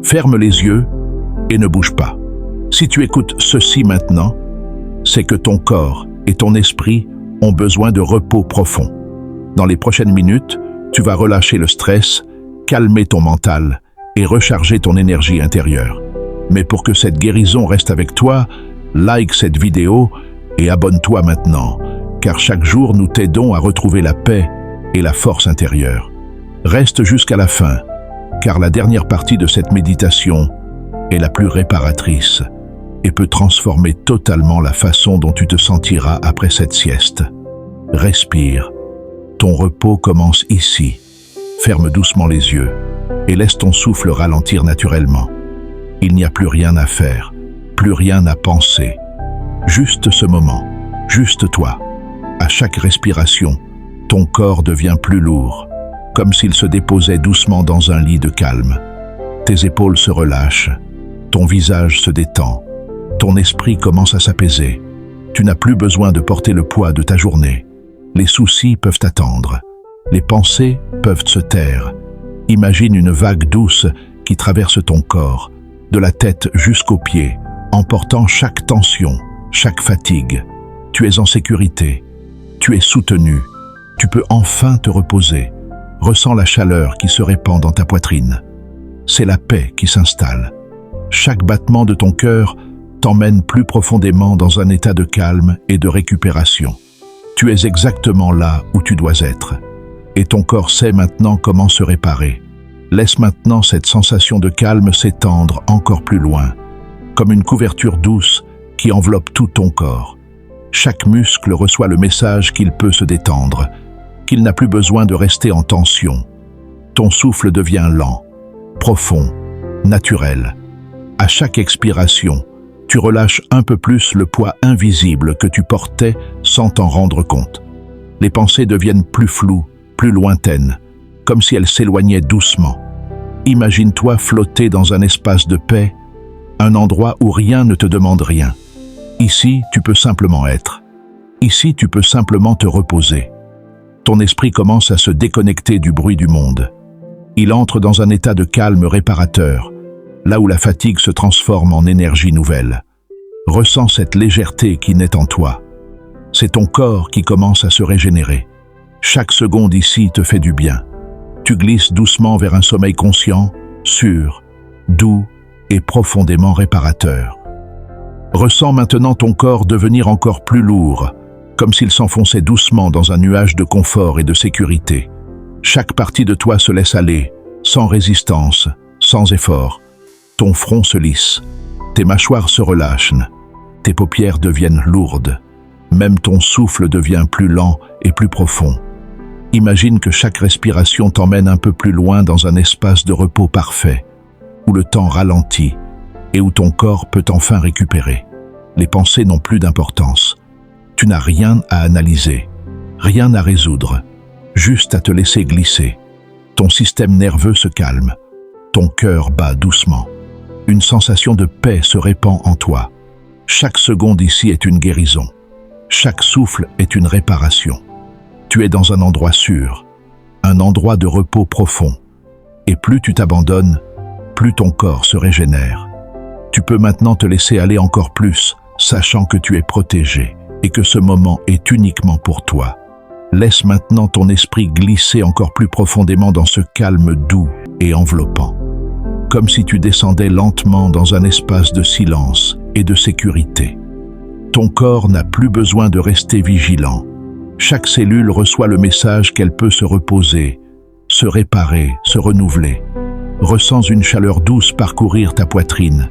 Ferme les yeux et ne bouge pas. Si tu écoutes ceci maintenant, c'est que ton corps et ton esprit ont besoin de repos profond. Dans les prochaines minutes, tu vas relâcher le stress, calmer ton mental et recharger ton énergie intérieure. Mais pour que cette guérison reste avec toi, like cette vidéo et abonne-toi maintenant, car chaque jour nous t'aidons à retrouver la paix et la force intérieure. Reste jusqu'à la fin, car la dernière partie de cette méditation est la plus réparatrice et peut transformer totalement la façon dont tu te sentiras après cette sieste. Respire. Ton repos commence ici. Ferme doucement les yeux et laisse ton souffle ralentir naturellement. Il n'y a plus rien à faire, plus rien à penser. Juste ce moment, juste toi. À chaque respiration, ton corps devient plus lourd, comme s'il se déposait doucement dans un lit de calme. Tes épaules se relâchent, ton visage se détend, ton esprit commence à s'apaiser. Tu n'as plus besoin de porter le poids de ta journée. Les soucis peuvent attendre. Les pensées peuvent se taire. Imagine une vague douce qui traverse ton corps, de la tête jusqu'aux pieds, emportant chaque tension, chaque fatigue. Tu es en sécurité. Tu es soutenu. Tu peux enfin te reposer. Ressens la chaleur qui se répand dans ta poitrine. C'est la paix qui s'installe. Chaque battement de ton cœur t'emmène plus profondément dans un état de calme et de récupération. Tu es exactement là où tu dois être. Et ton corps sait maintenant comment se réparer. Laisse maintenant cette sensation de calme s'étendre encore plus loin, comme une couverture douce qui enveloppe tout ton corps. Chaque muscle reçoit le message qu'il peut se détendre, qu'il n'a plus besoin de rester en tension. Ton souffle devient lent, profond, naturel. À chaque expiration, tu relâches un peu plus le poids invisible que tu portais sans t'en rendre compte. Les pensées deviennent plus floues, plus lointaines, comme si elles s'éloignaient doucement. Imagine-toi flotter dans un espace de paix, un endroit où rien ne te demande rien. Ici, tu peux simplement être. Ici, tu peux simplement te reposer. Ton esprit commence à se déconnecter du bruit du monde. Il entre dans un état de calme réparateur, là où la fatigue se transforme en énergie nouvelle. Ressens cette légèreté qui naît en toi. C'est ton corps qui commence à se régénérer. Chaque seconde ici te fait du bien. Tu glisses doucement vers un sommeil conscient, sûr, doux et profondément réparateur. Ressens maintenant ton corps devenir encore plus lourd, comme s'il s'enfonçait doucement dans un nuage de confort et de sécurité. Chaque partie de toi se laisse aller, sans résistance, sans effort. Ton front se lisse, tes mâchoires se relâchent, tes paupières deviennent lourdes. Même ton souffle devient plus lent et plus profond. Imagine que chaque respiration t'emmène un peu plus loin dans un espace de repos parfait, où le temps ralentit et où ton corps peut enfin récupérer. Les pensées n'ont plus d'importance. Tu n'as rien à analyser, rien à résoudre, juste à te laisser glisser. Ton système nerveux se calme, ton cœur bat doucement. Une sensation de paix se répand en toi. Chaque seconde ici est une guérison. Chaque souffle est une réparation. Tu es dans un endroit sûr, un endroit de repos profond. Et plus tu t'abandonnes, plus ton corps se régénère. Tu peux maintenant te laisser aller encore plus, sachant que tu es protégé et que ce moment est uniquement pour toi. Laisse maintenant ton esprit glisser encore plus profondément dans ce calme doux et enveloppant, comme si tu descendais lentement dans un espace de silence et de sécurité. Ton corps n'a plus besoin de rester vigilant. Chaque cellule reçoit le message qu'elle peut se reposer, se réparer, se renouveler. Ressens une chaleur douce parcourir ta poitrine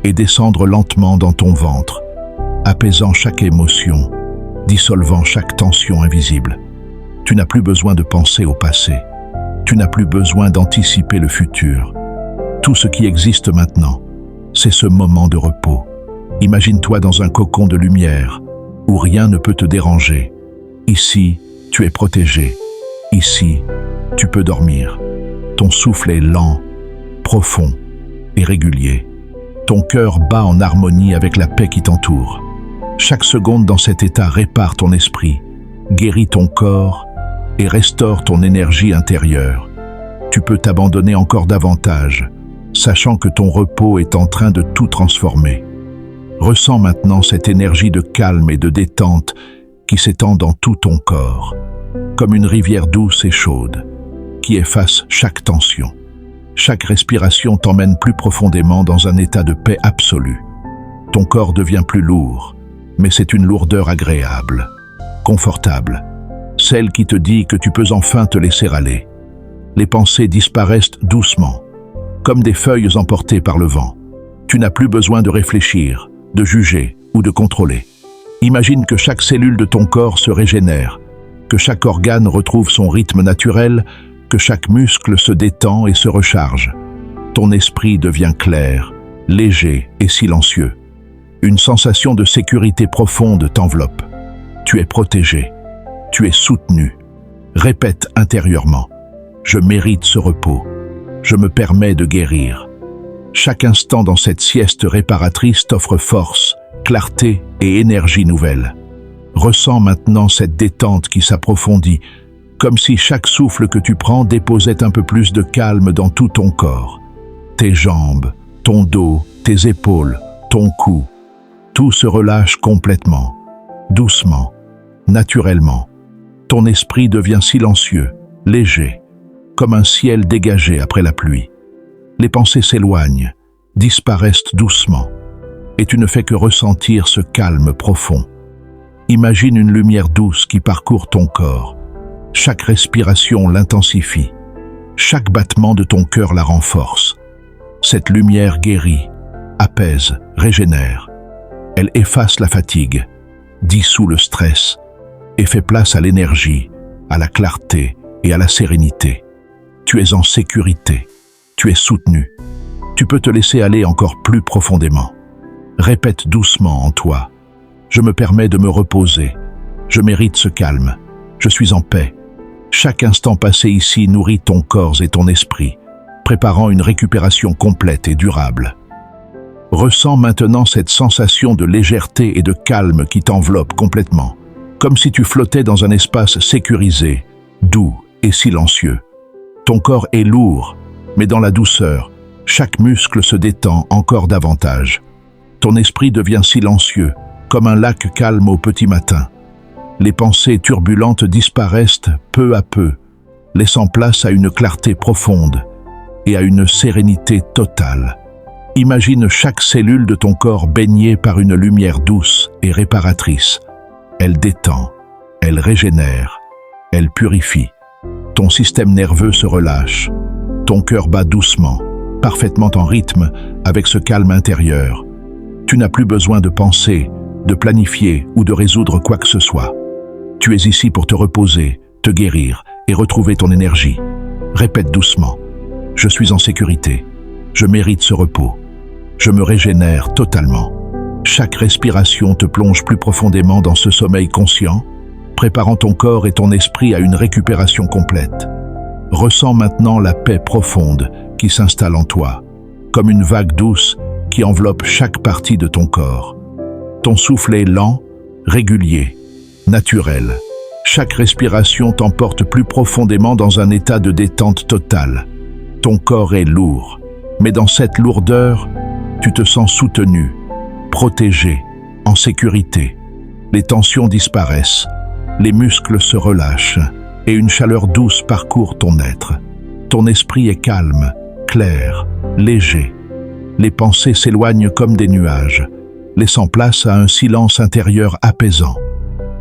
et descendre lentement dans ton ventre, apaisant chaque émotion, dissolvant chaque tension invisible. Tu n'as plus besoin de penser au passé. Tu n'as plus besoin d'anticiper le futur. Tout ce qui existe maintenant, c'est ce moment de repos. Imagine-toi dans un cocon de lumière, où rien ne peut te déranger. Ici, tu es protégé. Ici, tu peux dormir. Ton souffle est lent, profond et régulier. Ton cœur bat en harmonie avec la paix qui t'entoure. Chaque seconde dans cet état répare ton esprit, guérit ton corps et restaure ton énergie intérieure. Tu peux t'abandonner encore davantage, sachant que ton repos est en train de tout transformer. Ressens maintenant cette énergie de calme et de détente qui s'étend dans tout ton corps, comme une rivière douce et chaude, qui efface chaque tension. Chaque respiration t'emmène plus profondément dans un état de paix absolue. Ton corps devient plus lourd, mais c'est une lourdeur agréable, confortable, celle qui te dit que tu peux enfin te laisser aller. Les pensées disparaissent doucement, comme des feuilles emportées par le vent. Tu n'as plus besoin de réfléchir, de juger ou de contrôler. Imagine que chaque cellule de ton corps se régénère, que chaque organe retrouve son rythme naturel, que chaque muscle se détend et se recharge. Ton esprit devient clair, léger et silencieux. Une sensation de sécurité profonde t'enveloppe. Tu es protégé, tu es soutenu. Répète intérieurement: je mérite ce repos, je me permets de guérir. Chaque instant dans cette sieste réparatrice t'offre force, clarté et énergie nouvelle. Ressens maintenant cette détente qui s'approfondit, comme si chaque souffle que tu prends déposait un peu plus de calme dans tout ton corps. Tes jambes, ton dos, tes épaules, ton cou, tout se relâche complètement, doucement, naturellement. Ton esprit devient silencieux, léger, comme un ciel dégagé après la pluie. Les pensées s'éloignent, disparaissent doucement, et tu ne fais que ressentir ce calme profond. Imagine une lumière douce qui parcourt ton corps. Chaque respiration l'intensifie. Chaque battement de ton cœur la renforce. Cette lumière guérit, apaise, régénère. Elle efface la fatigue, dissout le stress et fait place à l'énergie, à la clarté et à la sérénité. Tu es en sécurité, tu es soutenu. Tu peux te laisser aller encore plus profondément. Répète doucement en toi: je me permets de me reposer, je mérite ce calme, je suis en paix. Chaque instant passé ici nourrit ton corps et ton esprit, préparant une récupération complète et durable. Ressens maintenant cette sensation de légèreté et de calme qui t'enveloppe complètement, comme si tu flottais dans un espace sécurisé, doux et silencieux. Ton corps est lourd, mais dans la douceur, chaque muscle se détend encore davantage. Ton esprit devient silencieux, comme un lac calme au petit matin. Les pensées turbulentes disparaissent peu à peu, laissant place à une clarté profonde et à une sérénité totale. Imagine chaque cellule de ton corps baignée par une lumière douce et réparatrice. Elle détend, elle régénère, elle purifie. Ton système nerveux se relâche, ton cœur bat doucement, parfaitement en rythme avec ce calme intérieur. Tu n'as plus besoin de penser, de planifier ou de résoudre quoi que ce soit. Tu es ici pour te reposer, te guérir et retrouver ton énergie. Répète doucement: je suis en sécurité, je mérite ce repos, je me régénère totalement. Chaque respiration te plonge plus profondément dans ce sommeil conscient, préparant ton corps et ton esprit à une récupération complète. Ressens maintenant la paix profonde qui s'installe en toi, comme une vague douce qui enveloppe chaque partie de ton corps. Ton souffle est lent, régulier, naturel. Chaque respiration t'emporte plus profondément dans un état de détente totale. Ton corps est lourd, mais dans cette lourdeur, tu te sens soutenu, protégé, en sécurité. Les tensions disparaissent, les muscles se relâchent et une chaleur douce parcourt ton être. Ton esprit est calme, clair, léger. Les pensées s'éloignent comme des nuages, laissant place à un silence intérieur apaisant.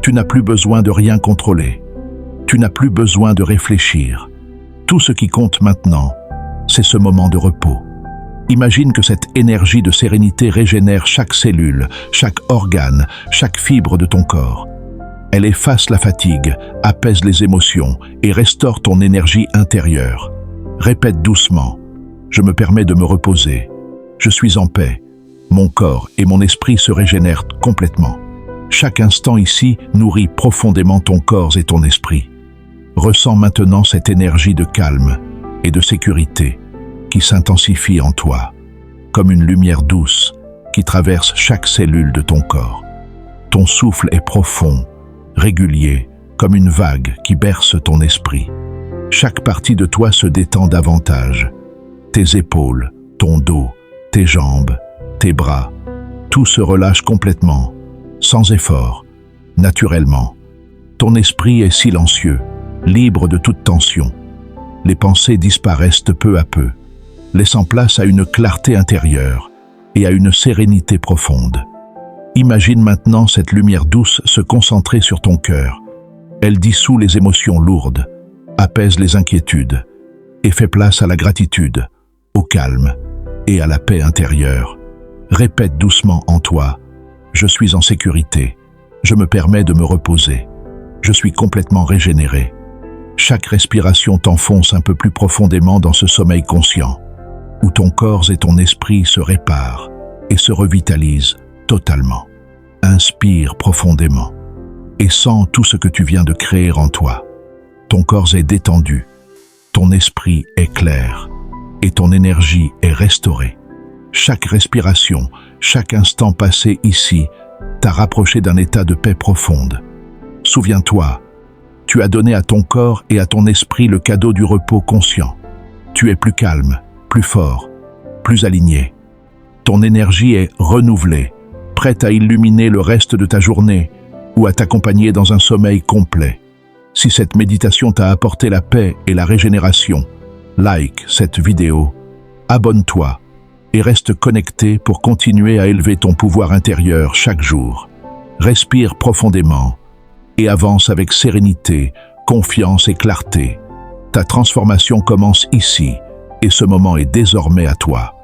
Tu n'as plus besoin de rien contrôler. Tu n'as plus besoin de réfléchir. Tout ce qui compte maintenant, c'est ce moment de repos. Imagine que cette énergie de sérénité régénère chaque cellule, chaque organe, chaque fibre de ton corps. Elle efface la fatigue, apaise les émotions et restaure ton énergie intérieure. Répète doucement: je me permets de me reposer. Je suis en paix. Mon corps et mon esprit se régénèrent complètement. Chaque instant ici nourrit profondément ton corps et ton esprit. Ressens maintenant cette énergie de calme et de sécurité qui s'intensifie en toi, comme une lumière douce qui traverse chaque cellule de ton corps. Ton souffle est profond, régulier, comme une vague qui berce ton esprit. Chaque partie de toi se détend davantage. Tes épaules, ton dos, tes jambes, tes bras, tout se relâche complètement, sans effort, naturellement. Ton esprit est silencieux, libre de toute tension. Les pensées disparaissent peu à peu, laissant place à une clarté intérieure et à une sérénité profonde. Imagine maintenant cette lumière douce se concentrer sur ton cœur. Elle dissout les émotions lourdes, apaise les inquiétudes et fait place à la gratitude, au calme et à la paix intérieure. Répète doucement en toi: je suis en sécurité, je me permets de me reposer, je suis complètement régénéré. Chaque respiration t'enfonce un peu plus profondément dans ce sommeil conscient, où ton corps et ton esprit se réparent et se revitalisent totalement. Inspire profondément et sens tout ce que tu viens de créer en toi. Ton corps est détendu, ton esprit est clair et ton énergie est restaurée. Chaque respiration, chaque instant passé ici t'a rapproché d'un état de paix profonde. Souviens-toi, tu as donné à ton corps et à ton esprit le cadeau du repos conscient. Tu es plus calme, plus fort, plus aligné. Ton énergie est renouvelée, prête à illuminer le reste de ta journée ou à t'accompagner dans un sommeil complet. Si cette méditation t'a apporté la paix et la régénération, like cette vidéo, abonne-toi et reste connecté pour continuer à élever ton pouvoir intérieur chaque jour. Respire profondément et avance avec sérénité, confiance et clarté. Ta transformation commence ici et ce moment est désormais à toi.